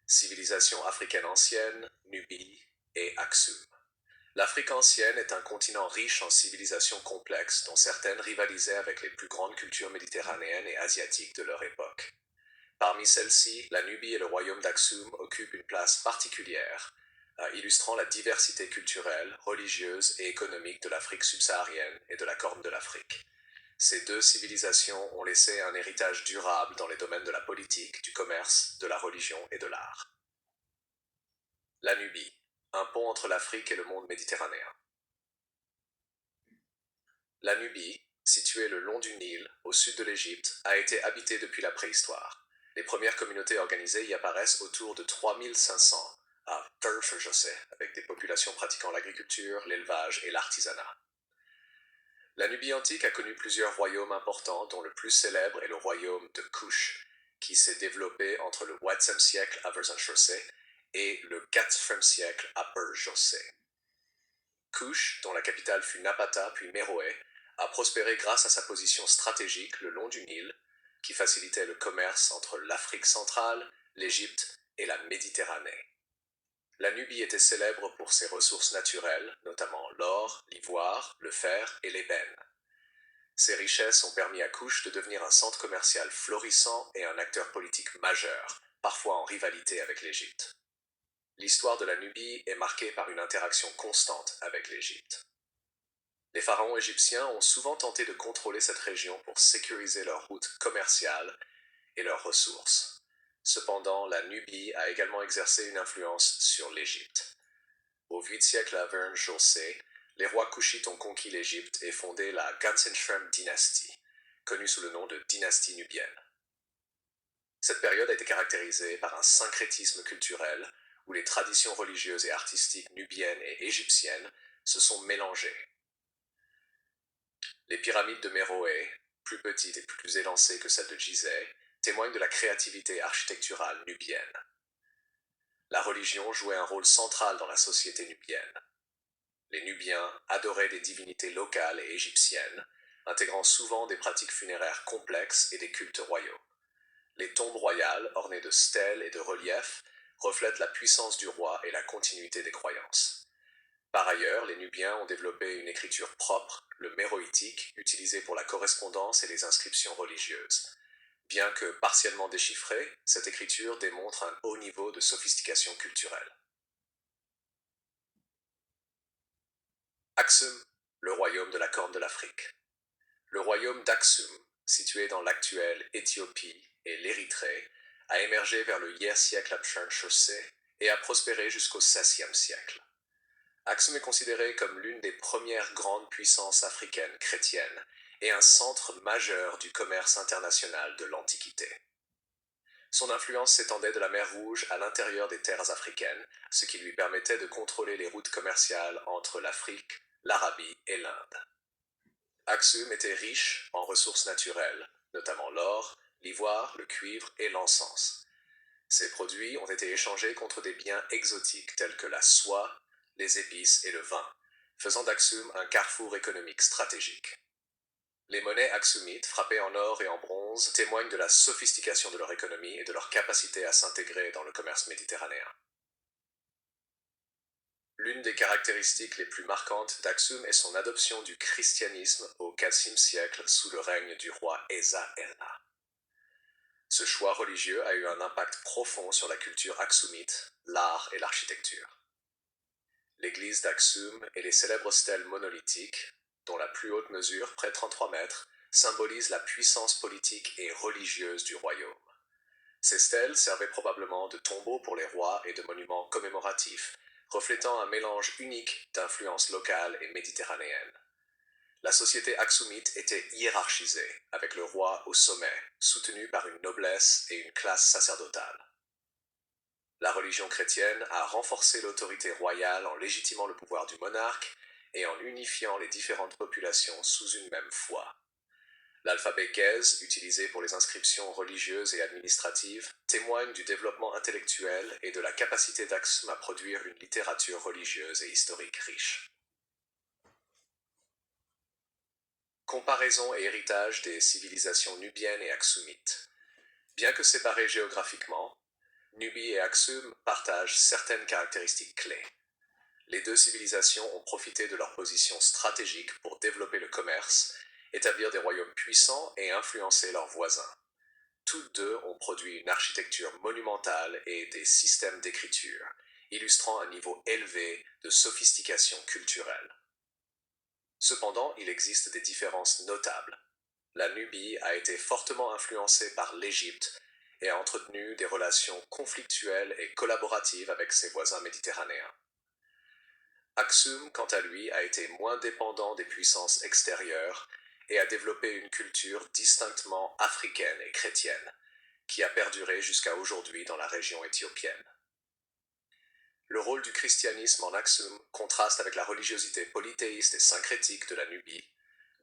civilisation africaine ancienne, Nubie et Aksum. L'Afrique ancienne est un continent riche en civilisations complexes dont certaines rivalisaient avec les plus grandes cultures méditerranéennes et asiatiques de leur époque. Parmi celles-ci, la Nubie et le royaume d'Aksum occupent une place particulière, illustrant la diversité culturelle, religieuse et économique de l'Afrique subsaharienne et de la Corne de l'Afrique. Ces deux civilisations ont laissé un héritage durable dans les domaines de la politique, du commerce, de la religion et de l'art. La Nubie, un pont entre l'Afrique et le monde méditerranéen. La Nubie, située le long du Nil, au sud de l'Égypte, a été habitée depuis la préhistoire. Les premières communautés organisées y apparaissent autour de 3500 à Tarfejose, avec des populations pratiquant l'agriculture, l'élevage et l'artisanat. La Nubie antique a connu plusieurs royaumes importants, dont le plus célèbre est le royaume de Kush, qui s'est développé entre le 8e siècle à Versenchose et le 4e siècle à Berjose. Kush, dont la capitale fut Napata puis Méroé, a prospéré grâce à sa position stratégique le long du Nil, qui facilitait le commerce entre l'Afrique centrale, l'Égypte et la Méditerranée. La Nubie était célèbre pour ses ressources naturelles, notamment l'or, l'ivoire, le fer et l'ébène. Ces richesses ont permis à Kush de devenir un centre commercial florissant et un acteur politique majeur, parfois en rivalité avec l'Égypte. L'histoire de la Nubie est marquée par une interaction constante avec l'Égypte. Les pharaons égyptiens ont souvent tenté de contrôler cette région pour sécuriser leurs routes commerciales et leurs ressources. Cependant, la Nubie a également exercé une influence sur l'Égypte. Au 8e siècle à Versenchose, les rois kushites ont conquis l'Égypte et fondé la Gansenfrem dynastie, connue sous le nom de dynastie nubienne. Cette période a été caractérisée par un syncrétisme culturel où les traditions religieuses et artistiques nubiennes et égyptiennes se sont mélangées. Les pyramides de Méroé, plus petites et plus élancées que celles de Gizeh, témoignent de la créativité architecturale nubienne. La religion jouait un rôle central dans la société nubienne. Les Nubiens adoraient des divinités locales et égyptiennes, intégrant souvent des pratiques funéraires complexes et des cultes royaux. Les tombes royales, ornées de stèles et de reliefs, reflètent la puissance du roi et la continuité des croyances. Par ailleurs, les Nubiens ont développé une écriture propre, le méroïtique, utilisé pour la correspondance et les inscriptions religieuses. Bien que partiellement déchiffrée, cette écriture démontre un haut niveau de sophistication culturelle. Aksum, le royaume de la Corne de l'Afrique. Le royaume d'Aksum, situé dans l'actuelle Éthiopie et l'Érythrée, a émergé vers le Ier siècle à Versenchose et a prospéré jusqu'au 16e siècle. Aksum est considéré comme l'une des premières grandes puissances africaines chrétiennes et un centre majeur du commerce international de l'Antiquité. Son influence s'étendait de la mer Rouge à l'intérieur des terres africaines, ce qui lui permettait de contrôler les routes commerciales entre l'Afrique, l'Arabie et l'Inde. Aksum était riche en ressources naturelles, notamment l'or, l'ivoire, le cuivre et l'encens. Ces produits ont été échangés contre des biens exotiques tels que la soie, les épices et le vin, faisant d'Aksum un carrefour économique stratégique. Les monnaies aksumites, frappées en or et en bronze, témoignent de la sophistication de leur économie et de leur capacité à s'intégrer dans le commerce méditerranéen. L'une des caractéristiques les plus marquantes d'Aksum est son adoption du christianisme au 4e siècle sous le règne du roi Esa-Ella. Ce choix religieux a eu un impact profond sur la culture aksumite, l'art et l'architecture. L'église d'Aksum et les célèbres stèles monolithiques, dont la plus haute mesure, près de 33 mètres, symbolisent la puissance politique et religieuse du royaume. Ces stèles servaient probablement de tombeaux pour les rois et de monuments commémoratifs, reflétant un mélange unique d'influences locales et méditerranéennes. La société aksumite était hiérarchisée, avec le roi au sommet, soutenu par une noblesse et une classe sacerdotale. La religion chrétienne a renforcé l'autorité royale en légitimant le pouvoir du monarque et en unifiant les différentes populations sous une même foi. L'alphabet Ge'ez, utilisé pour les inscriptions religieuses et administratives, témoigne du développement intellectuel et de la capacité d'Aksum à produire une littérature religieuse et historique riche. Comparaison et héritage des civilisations nubiennes et aksumites. Bien que séparées géographiquement, Nubie et Aksum partagent certaines caractéristiques clés. Les deux civilisations ont profité de leur position stratégique pour développer le commerce, établir des royaumes puissants et influencer leurs voisins. Toutes deux ont produit une architecture monumentale et des systèmes d'écriture, illustrant un niveau élevé de sophistication culturelle. Cependant, il existe des différences notables. La Nubie a été fortement influencée par l'Égypte et a entretenu des relations conflictuelles et collaboratives avec ses voisins méditerranéens. Aksum, quant à lui, a été moins dépendant des puissances extérieures et a développé une culture distinctement africaine et chrétienne, qui a perduré jusqu'à aujourd'hui dans la région éthiopienne. Le rôle du christianisme en Aksum contraste avec la religiosité polythéiste et syncrétique de la Nubie,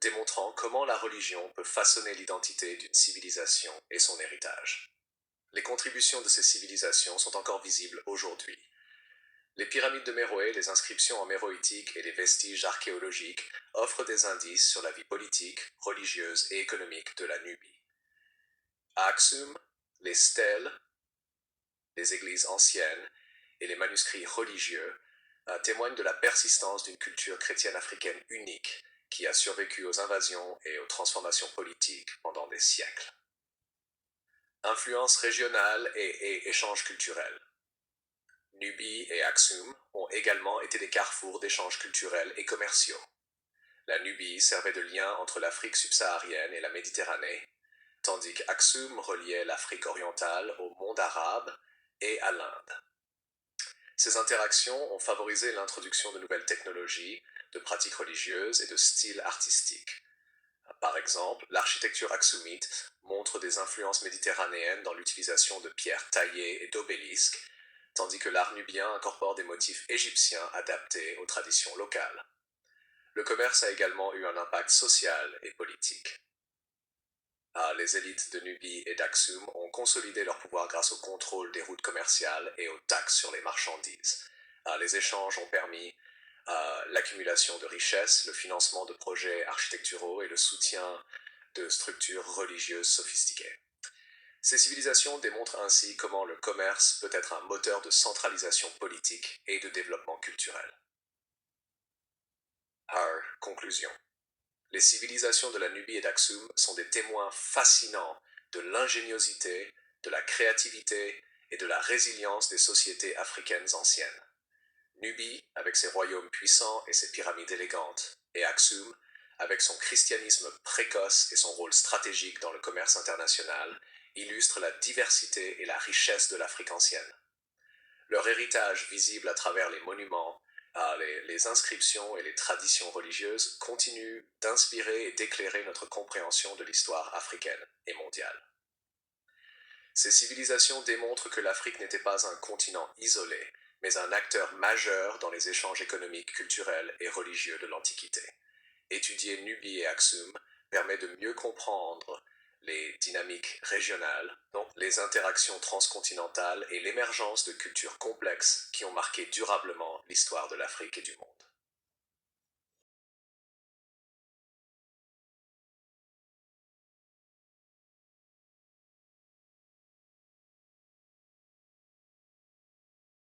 démontrant comment la religion peut façonner l'identité d'une civilisation et son héritage. Les contributions de ces civilisations sont encore visibles aujourd'hui. Les pyramides de Méroé, les inscriptions en méroïtique et les vestiges archéologiques offrent des indices sur la vie politique, religieuse et économique de la Nubie. À Aksum, les stèles, les églises anciennes et les manuscrits religieux témoignent de la persistance d'une culture chrétienne africaine unique qui a survécu aux invasions et aux transformations politiques pendant des siècles. Influence régionale et échanges culturels. Nubie et Aksum ont également été des carrefours d'échanges culturels et commerciaux. La Nubie servait de lien entre l'Afrique subsaharienne et la Méditerranée, tandis qu'Aksum reliait l'Afrique orientale au monde arabe et à l'Inde. Ces interactions ont favorisé l'introduction de nouvelles technologies, de pratiques religieuses et de styles artistiques. Par exemple, l'architecture aksumite montre des influences méditerranéennes dans l'utilisation de pierres taillées et d'obélisques, tandis que l'art nubien incorpore des motifs égyptiens adaptés aux traditions locales. Le commerce a également eu un impact social et politique. Les élites de Nubie et d'Aksum ont consolidé leur pouvoir grâce au contrôle des routes commerciales et aux taxes sur les marchandises. Les échanges ont permis l'accumulation de richesses, le financement de projets architecturaux et le soutien de structures religieuses sophistiquées. Ces civilisations démontrent ainsi comment le commerce peut être un moteur de centralisation politique et de développement culturel. Conclusion. Les civilisations de la Nubie et d'Aksum sont des témoins fascinants de l'ingéniosité, de la créativité et de la résilience des sociétés africaines anciennes. Nubie, avec ses royaumes puissants et ses pyramides élégantes, et Aksum, avec son christianisme précoce et son rôle stratégique dans le commerce international, illustrent la diversité et la richesse de l'Afrique ancienne. Leur héritage visible à travers les monuments, les inscriptions et les traditions religieuses continuent d'inspirer et d'éclairer notre compréhension de l'histoire africaine et mondiale. Ces civilisations démontrent que l'Afrique n'était pas un continent isolé, mais un acteur majeur dans les échanges économiques, culturels et religieux de l'Antiquité. Étudier Nubie et Aksum permet de mieux comprendre les dynamiques régionales, donc les interactions transcontinentales et l'émergence de cultures complexes qui ont marqué durablement l'histoire de l'Afrique et du monde.